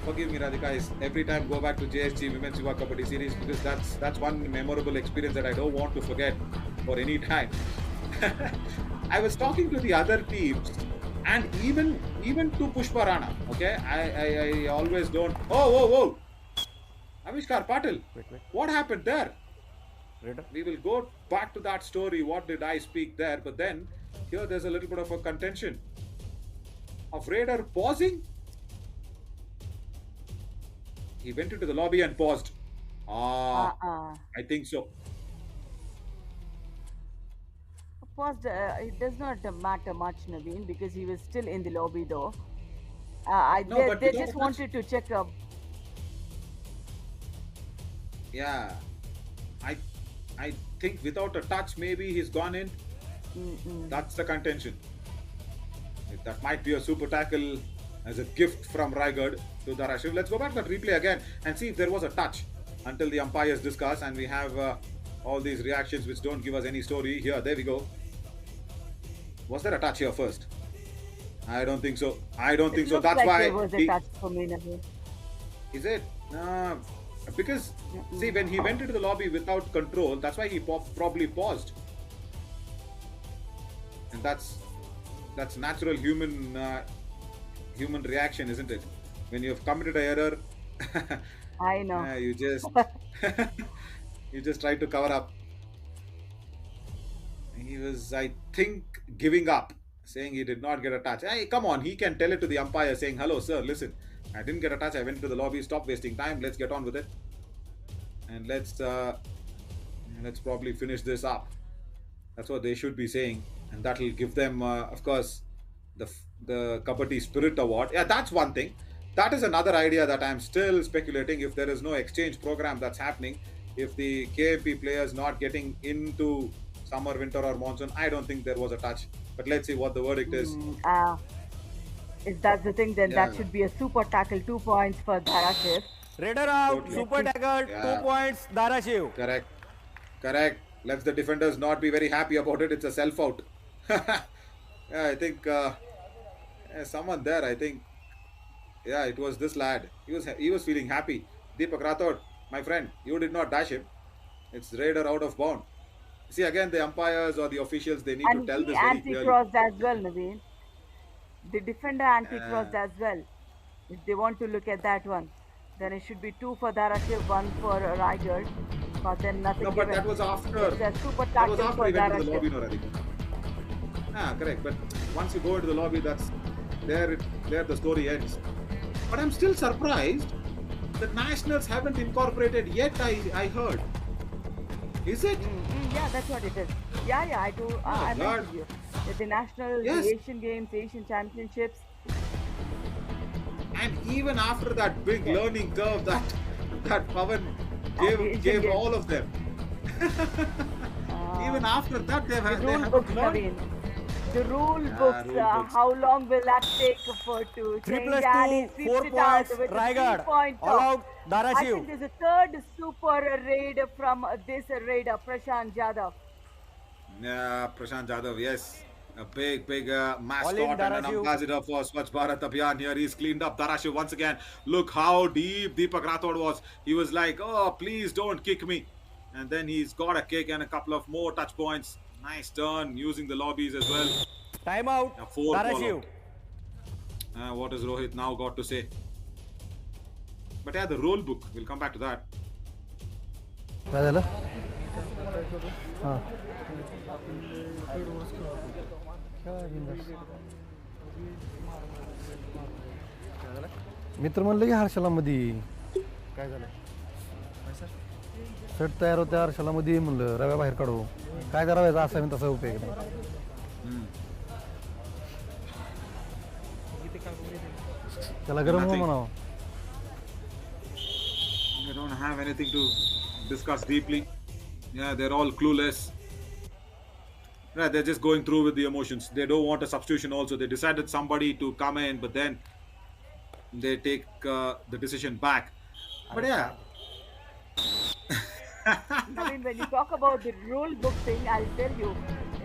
forgive me, Radhika, I every time go back to JSG Women's Yuva Kabaddi Series because that's one memorable experience that I don't want to forget for any time. I was talking to the other teams and even to Pushpa Rana. Okay, I always don't. Whoa! Avishkar Patil, Wait. what happened there? Raider. We will go back to that story. What did I speak there? But then here there's a little bit of a contention of Raider pausing. He went into the lobby and paused. I think so. paused. It does not matter much, Naveen, because he was still in the lobby though. No, They, but they without a just touch. wanted to check up. Yeah, I I think without a touch, maybe he's gone in. That's the contention. That might be a super tackle as a gift from Raigad to Dharashiv. Let's go back to that replay again and see if there was a touch until the umpires discuss, and we have all these reactions which don't give us any story. Here, there we go. Was there a touch here first? I don't think so. I don't think so. Looks That's like why. there was a touch for me, Naveen. Is it? Because see, when he went into the lobby without control, that's why he probably paused, and that's natural human reaction, isn't it? When you have committed an error, I know. you just you just try to cover up. He was, I think, giving up, saying he did not get a touch. Hey, come on, he can tell it to the umpire, saying, "Hello, sir, listen, I didn't get a touch. I went to the lobby. Stop wasting time. Let's get on with it, and let's probably finish this up." That's what they should be saying, and that will give them, of course, the Kabaddi Spirit Award. Yeah, that's one thing. That is another idea that I'm still speculating. If there is no exchange program that's happening, if the KMP players not getting into summer, winter, or monsoon, I don't think there was a touch. But let's see what the verdict is. If that's the thing, then Yeah. that should be a super tackle, 2 points for Dharashiv. Raider out. Totally. Super tackle. Yeah. 2 points. Dharashiv. Correct. Let's the defenders not be very happy about it. It's a self out. Yeah, I think someone there. I think, yeah, it was this lad. He was feeling happy. Deepak Rathod, my friend, you did not dash him. It's Raider out of bound. See, again, the umpires or the officials, they need to And tell he this very clearly. anti-crossed as well, Naveen. The defender anti-crossed as well. If they want to look at that one, then it should be 2 for Dharashiv, 1 for Raigad. But then nothing No, but given. that was after. It's a super That was tackle after for he went to the lobby, Dharashiv. no, Radhika. Correct. But once you go into the lobby, that's there the story ends. But I'm still surprised that nationals haven't incorporated yet. I heard. Is it? Yeah, that's what it is. Yeah, I do. I God. mentioned you. The national, Yes. the Asian Games, Asian Championships. And even after that big learning curve that Pavan Asian gave Games. all of them. Even after that, they The haven't rule books, learned. Naveen. The rule books, rule books. how long will that take for to 3 change? plus And he 2. sweeps 4 it out points. with a Raigad. 3-point All top. out. I think Dharashiv. there's a third super raid from this raider, Prashant Jadhav. Yeah, Prashant Jadhav, yes. A big All in mascot and an Dharashiv. ambassador for Swachh Bharat Abhiyan. Here he's cleaned up Dharashiv once again. Look how deep Deepak Rathod was. He was like, oh, please don't kick me. And then he's got a kick and a couple of more touch points. Nice turn using the lobbies as well. Time out. A 4 Dharashiv. What has Rohit now got to say? But yeah, the rule book. We'll come back to that. काय झालं हां मित्र म्हणलं की हर्षला मध्ये काय झालं shirt तयार होत्या हर्षला मध्ये म्हणलं रव्या बाहेर काढू काय त्या रव्याचा असा तसा उपयोग नाही त्याला गरम हो म्हणावं They don't have anything to discuss deeply. Yeah, they're all clueless. Yeah, they're just going through with the emotions. They don't want a substitution also. They decided somebody to come in, but then they take the decision back. But yeah. I mean, when you talk about the rule book thing, I'll tell you,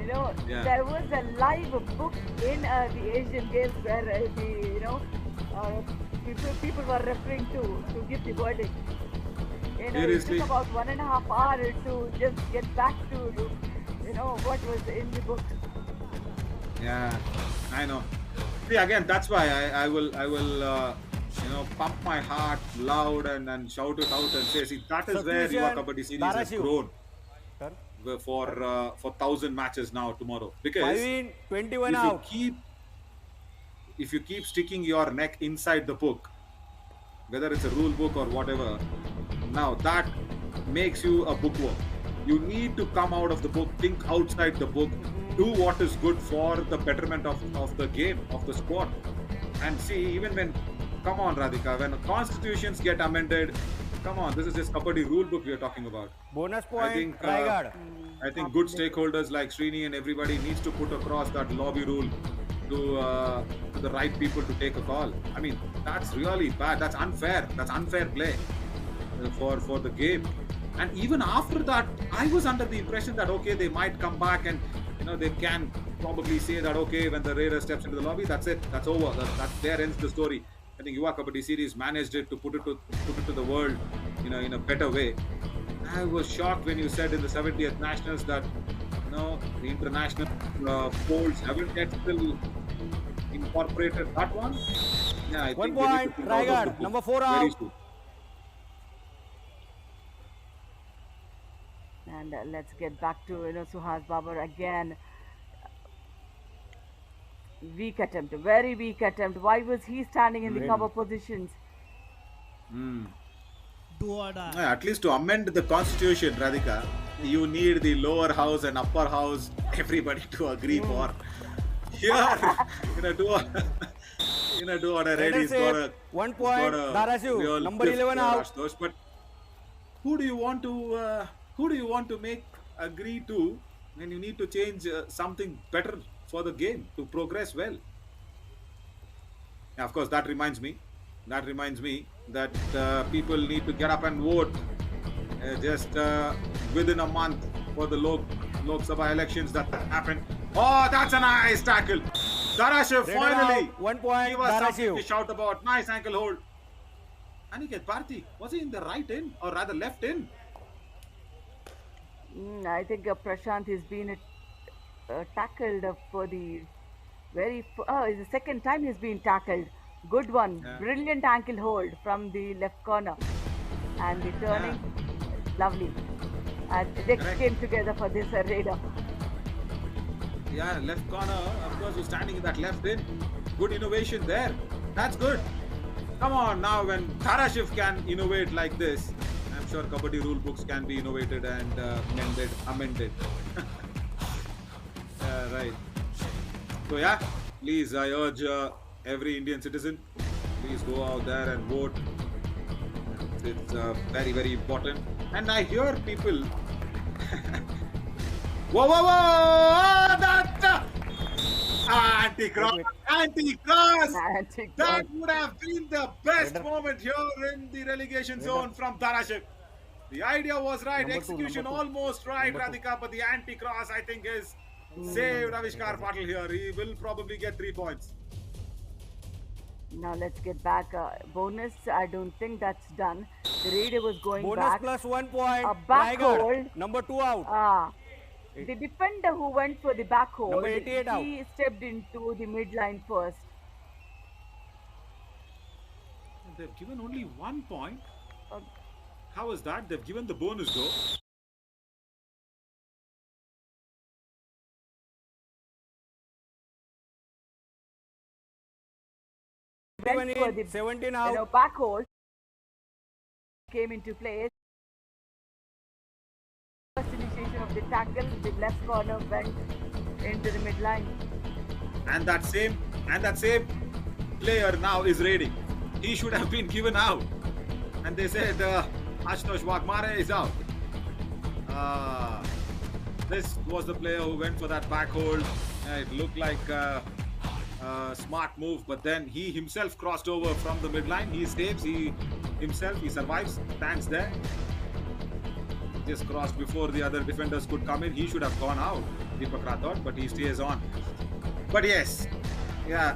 Yeah. there was a live book in the Asian Games where people were referring to give the verdict. It Seriously? took about 1.5 hours to just get back to, what was in the book. Yeah, I know. See, again, that's why I will pump my heart loud and shout it out and say, see, that is where your Kabaddi series has Dharashiv. grown Sir. for 1,000 matches now tomorrow. Because 5 in, 21 out. if you keep sticking your neck inside the book, whether it's a rule book or whatever, now that makes you a bookworm. You need to come out of the book, think outside the book. do what is good for the betterment of the game, of the sport. And see, even when, come on Radhika, when constitutions get amended, come on, this is just Kabaddi rule book we are talking about. Bonus I point, think, Raigad. I think good stakeholders like Srini and everybody needs to put across that lobby rule to the right people to take a call. I mean, that's really bad. That's unfair. That's unfair play for the game. And even after that, I was under the impression that okay, they might come back and they can probably say that okay, when the raider steps into the lobby, that's it. That's over. That's there ends the story. I think Yuva Kabaddi series managed it to put it to the world, in a better way. I was shocked when you said in the 70th Nationals that the international polls haven't yet still incorporated that one. Yeah, I 1 think they need to point, think out of the Raigad. book Number 4 very out. soon. And let's get back to Suhas Babar again. Weak attempt, very weak attempt. Why was he standing in the cover positions? Yeah, at least to amend the constitution, Radhika, you need the lower house and upper house, everybody to agree for. Here, do what I read. He's got a 1 point, Dharashiv. Number 11 out. But who do you want to make agree to when you need to change something better for the game to progress well? Of course, that reminds me that people need to get up and vote just within a month for the Lok Sabha elections that happen. Oh, that's a nice tackle. Dharashiv finally. 1 point, Give us something to Dharashiv. shout about. Nice ankle hold. Aniket Bharti, was he in the right end or rather left end? I think Prashant has been tackled for the it's the second time he's been tackled. Good one. Yeah. Brilliant ankle hold from the left corner. And the turning, lovely. And they came together for this raider. Yeah, left corner, of course, was standing in that left end. Good innovation there. That's good. Come on, now when Dharashiv can innovate like this, I'm sure Kabaddi rule books can be innovated and amended. Right. So yeah, please, I urge every Indian citizen, please go out there and vote. It's very, very important. And I hear people... Whoa! That anti-cross! That would have been the best moment here in the relegation zone from Dharashiv. The idea was right, execution almost right, Radhika, but the anti-cross, I think, is saved Avishkar Patil here. He will probably get 3 points. Now let's get back. Bonus, I don't think that's done. The raider was going Bonus back. plus 1 point. A back Raigad. hold. Number 2 out. The defender who went for the back hold, Number 88 out. he stepped into the midline first. They've given only 1 point. How is that? They've given the bonus though. Went for the 17 out. back hold. Came into place. First initiation of the tackle, the left corner went into the midline. And that same player now is raiding. He should have been given out. And they said Ashutosh Wagmare is out. This was the player who went for that back hold. It looked like a smart move, but then he himself crossed over from the midline. He saves, he survives, stands there. Just crossed before the other defenders could come in. He should have gone out, Deepak Rathod, but he stays on. But yes, yeah,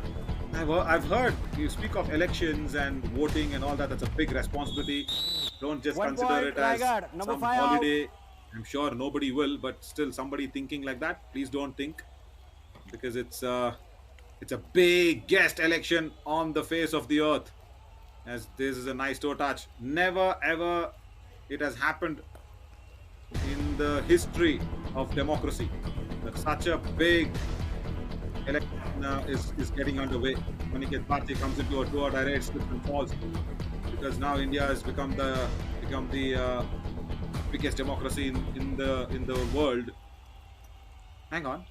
I've heard you speak of elections and voting and all that. That's a big responsibility. Don't just 1 consider point, it as Raigad. Number some 5 out. holiday. I'm sure nobody will, but still somebody thinking like that, please don't think, because it's a biggest election on the face of the earth. As this is a nice toe touch. Never ever it has happened in the history of democracy that such a big election is getting underway. Aniket Bharti comes into a 2-out raid, slips and falls, because now India has become the biggest democracy in the world. Hang on.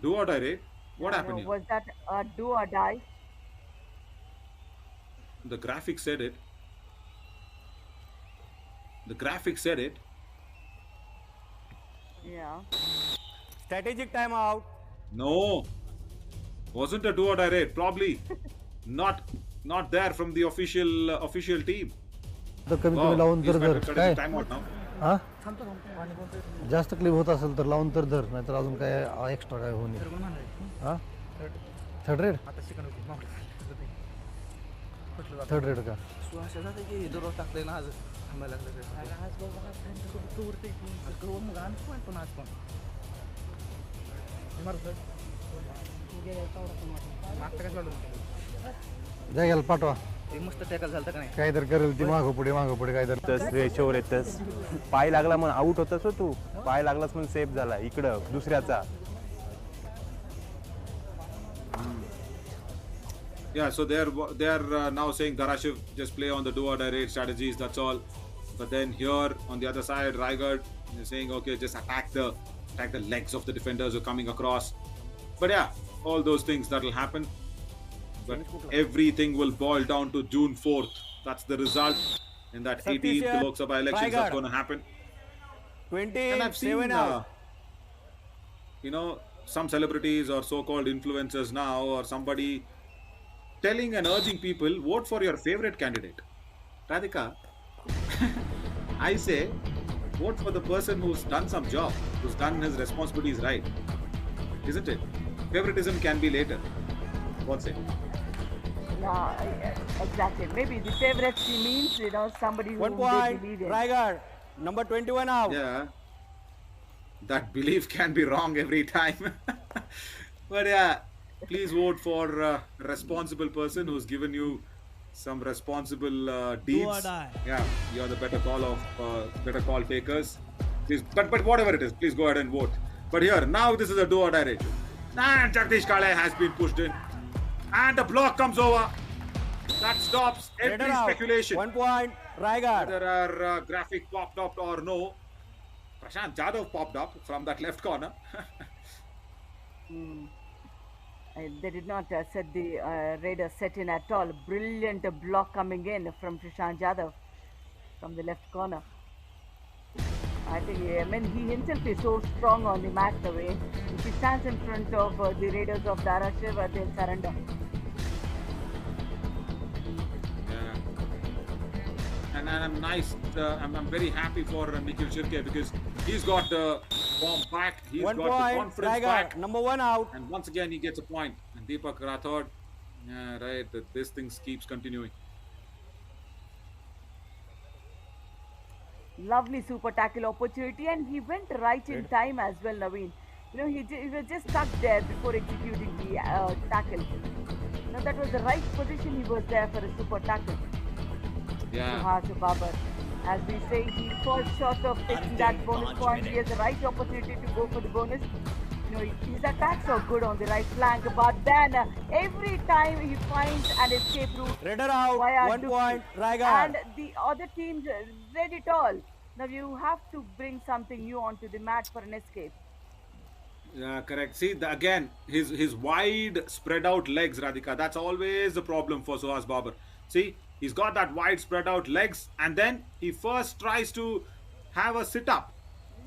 Do or die, Ray? What happened here? Was that a do or die? The graphic said it. The graphic said it. Yeah. Strategic timeout. No. Wasn't a do or die raid. Probably not there from the official team. तर कमी कमी लावून तर धर काय Time out now. हा जास्त clip होत असेल तर लावून तर धर नाहीतर अजून काय एक्स्ट्रा काय होणे हा थर्ड रेड थर्ड रेड का जायला पाठवा मस्त टॅकल झालं का नाही काय तर करेल ती मागं पुढे काय तर रेशोवर येतस पाय लागला म्हणून आउट होतस हो तू पाय लागलास म्हणून सेफ झाला इकडं दुसऱ्याचा Yeah, so they're now saying Dharashiv just play on the do or die raid strategies. That's all. But then here on the other side, Raigad is saying, okay, just attack the legs of the defenders who are coming across. But yeah, all those things that will happen. But everything will boil down to June 4th. That's the result in that 18th Lok Sabha elections that's going to happen. 27 And I've seen, out. Some celebrities or so-called influencers now or somebody telling and urging people, vote for your favorite candidate. Radhika, I say, vote for the person who's done some job, who's done his responsibilities right. Isn't it? Favoritism can be later. What's it? Yeah, exactly. Maybe the favorite she means, somebody who 1 they point. believe in. Raigad. Number 21 out. Yeah. That belief can be wrong every time. But yeah, please vote for a responsible person who's given you some responsible deeds. Do or die. Yeah, you're the better call takers. Please, but whatever it is, please go ahead and vote. But here, now this is a do or die ratio. And Jagdish Kale has been pushed in. And the block comes over. That stops every Raider out. speculation. 1 point. Raigad. Whether our graphic popped up or no. Prashant Jadhav popped up from that left corner. They did not set the Raiders set in at all. Brilliant block coming in from Prashant Jadhav from the left corner. I think he himself is so strong on the mat the way. If he stands in front of the Raiders of Dharashiv, they'll surrender. Yeah. And I'm nice. I'm very happy for Nikhil Shirke because he's got the form back. He's 1 got the point. confidence Raigad. back. Number 1 out. And once again, he gets a point. And Deepak Rathod, yeah, right. This thing keeps continuing. Lovely super tackle opportunity, and he went right in time as well, Naveen. He was just stuck there before executing the tackle. That was the right position. He was there for a super tackle. Yeah. Suhas Babar. As we say, he falls short of taking that bonus point. He has the right opportunity to go for the bonus. His attacks are good on the right flank, but then every time he finds an escape route. Raider out. via 1 Duki. point. Raigad. And the other teams read it all. Now you have to bring something new onto the mat for an escape. Yeah, correct. See, again, his wide spread out legs, Radhika. That's always the problem for Suhas Babar. See, he's got that wide spread out legs, and then he first tries to have a sit up.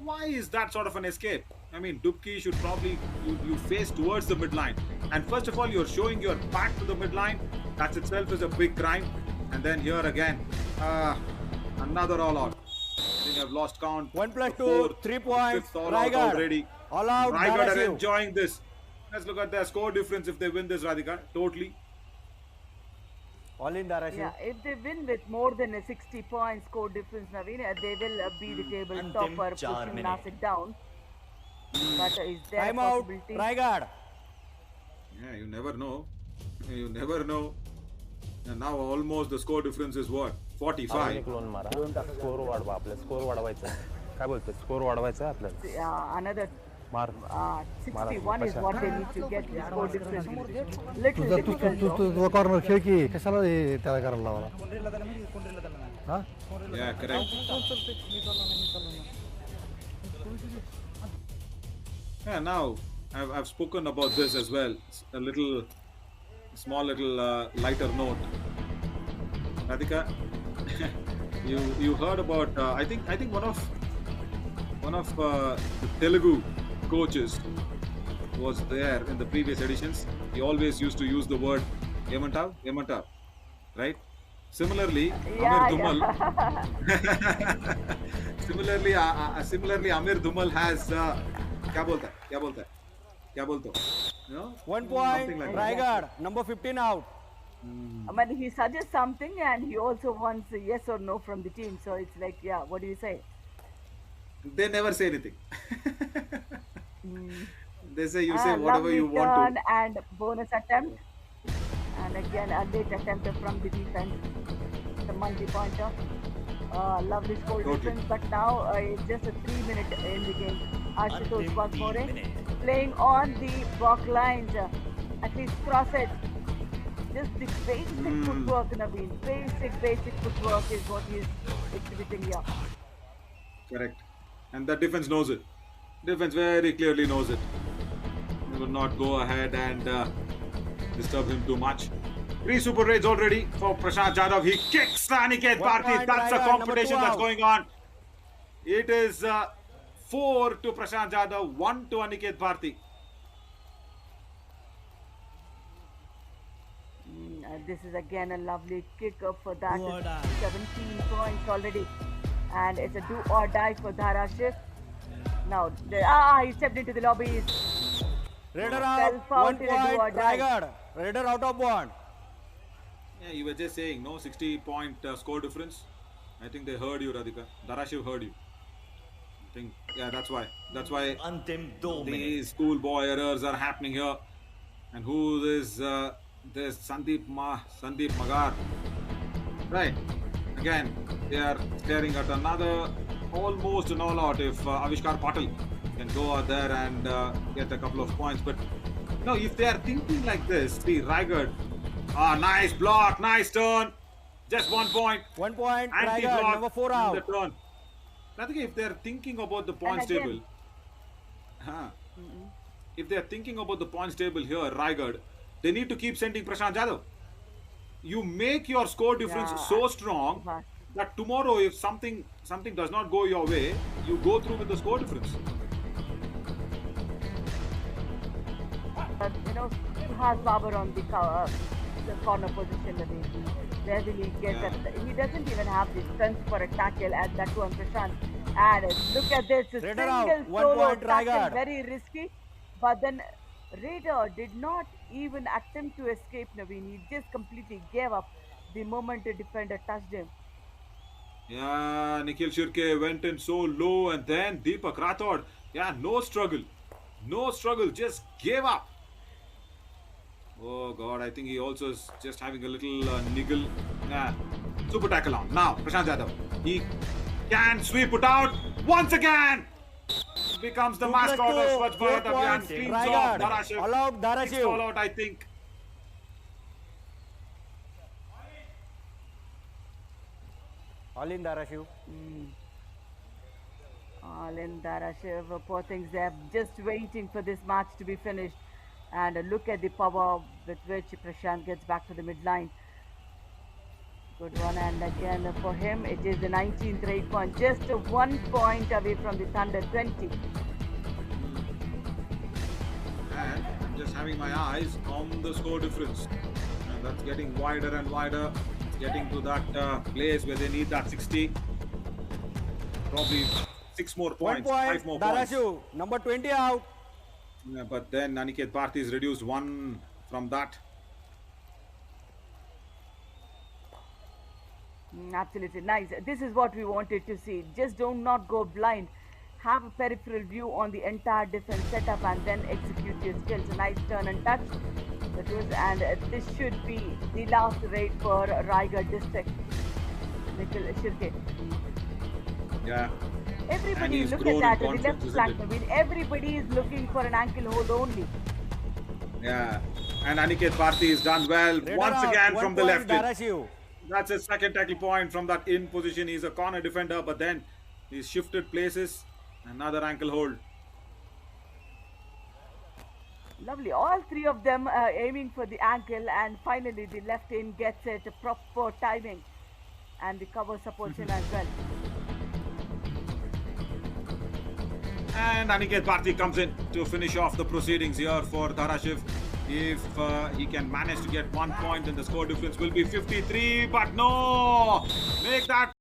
Why is that sort of an escape? I mean, Dubki should probably you face towards the midline. And first of all, you're showing your back to the midline. That itself is a big crime. And then here again, another all out. I think I've lost count. 1 plus 2, Fourth, 3 points. fifth all out Raigad. already. All out. Raigad are Dharashiv. enjoying this. Let's look at their score difference if they win this, Radhika. Totally. All in Dharashiv. Yeah, if they win with more than a 60 point score difference, Naveen, they will be the table topper, pushing Nashik down. But is there Time out. possibility? Raigad. Yeah, you never know. You never know. And now almost the score difference is what? 45. एक loan मारा score वाढवा आपला score वाढवायचा काय बोलतोय score वाढवायचा आपल्याला Another मार 61 is what they need to get the score difference. Little तू difficult. तू तू तू कॉर्नर खेळ की कशाला त्याला करायला लावला हा Yeah, correct. Yeah, now I've spoken about this as well. It's a little, small little lighter note. Radhika, you heard about? I think one of the Telugu coaches was there in the previous editions. He always used to use the word Emantav, right? Similarly, Amir Yeah, Dhumal. yeah. Similarly, Amir Dhumal has क्या बोलता है you know, 1 point, something like that. Raigad. Number 15 out. But he suggests something and he also wants a yes or no from the team. So it's like, yeah, what do you say? They never say anything. They say you say whatever Lovely you want turn to. and bonus attempt. And again, a late attempt from the defense. The multi-pointer. Lovely score Totally. difference. But now it's just a 3-minute in the game. Ashutosh Bagmore playing on the block lines. At least cross it. Just the basic footwork, Naveen. Basic footwork is what he is exhibiting here. Correct. And the defense knows it. Defense very clearly knows it. They will not go ahead and disturb him too much. 3 super raids already for Prashant Jadhav. He kicks Aniket One Bharti. point, That's the Raigad, number competition 2 that's out. going on. It is 4 to Prashant Jadhav, 1 to Aniket Bharti. This is again a lovely kick up for that. 17 points already. And it's a do or die for Dharashiv. Now, he stepped into the lobby. Raider out. Self out 1 in a do or point, die. Raigad. Raider out of 1. Yeah, you were just saying, no 60-point score difference. I think they heard you, Radhika. Dharashiv heard you. I think, yeah, that's why. That's why these schoolboy errors are happening here. And who is this Sandeep Magar? Right. Again, they are staring at another almost an all-out. If Avishkar Patil can go out there and get a couple of points, but no, if they are thinking like this, see Raigad. Nice block, nice turn. Just 1 point. 1 point, Raigad. Anti-block Number 4 in out. the turn. I think if they are thinking about the points again- table, if they are thinking about the points table here, Raigad, they need to keep sending Prashant Jadhav. You make your score difference Yeah, so strong but- that tomorrow, if something does not go your way, you go through with the score difference. Has Babar on the corner position. Where will he get Yeah. that? He doesn't even have the strength for a tackle at that one, Prashant. And look at this, a Raider out. single 1 solo point, tackle, Raigad. very risky. But then Raider did not even attempt to escape, Naveen. He just completely gave up the moment the defender touched him. Yeah, Nikhil Shirke went in so low, and then Deepak Rathod, yeah, no struggle, just gave up. Oh God, I think he also is just having a little niggle. Yeah, super tackle on. Now, Prashant Jadhav, he can sweep it out once again. Becomes the mascot of Swachh Bharat Abhiyan. Cleans off Raigad. Dharashiv. Allowed Sixth Dharashiv. all out, I think. All in Dharashiv. All in Dharashiv, poor things, they're just waiting for this match to be finished. And look at the power with which Prashant gets back to the midline. Good one, and again for him it is the 19th rate point, just 1 point away from the Thunder 20. And I'm just having my eyes on the score difference. And that's getting wider and wider. It's getting to that place where they need that 60. Probably 6 more 1 points, point, 5 more points. Dharashiv. Number 20 out. Yeah, but then Aniket Bharti is reduced 1 from that. Absolutely nice. This is what we wanted to see. Just do not go blind. Have a peripheral view on the entire defense setup and then execute your skills. A nice turn and touch. That was, and this should be the last raid for Raigad District. Nikhil Shirke. Yeah. And Everybody he's look grown at in that, the left confidence, flank. isn't I mean, everybody is looking for an ankle hold only. Yeah. And Aniket Bharti is done well Raider once out. again 1 from the point, left. In. Dharashiv. That's his second tackle point from that in position. He's a corner defender, but then he's shifted places. Another ankle hold. Lovely. All three of them aiming for the ankle, and finally the left in gets it. Proper timing, and the cover supports him as well. And Aniket Bharti comes in to finish off the proceedings here for Dharashiv. If he can manage to get 1 point, then the score difference will be 53. But no! Make that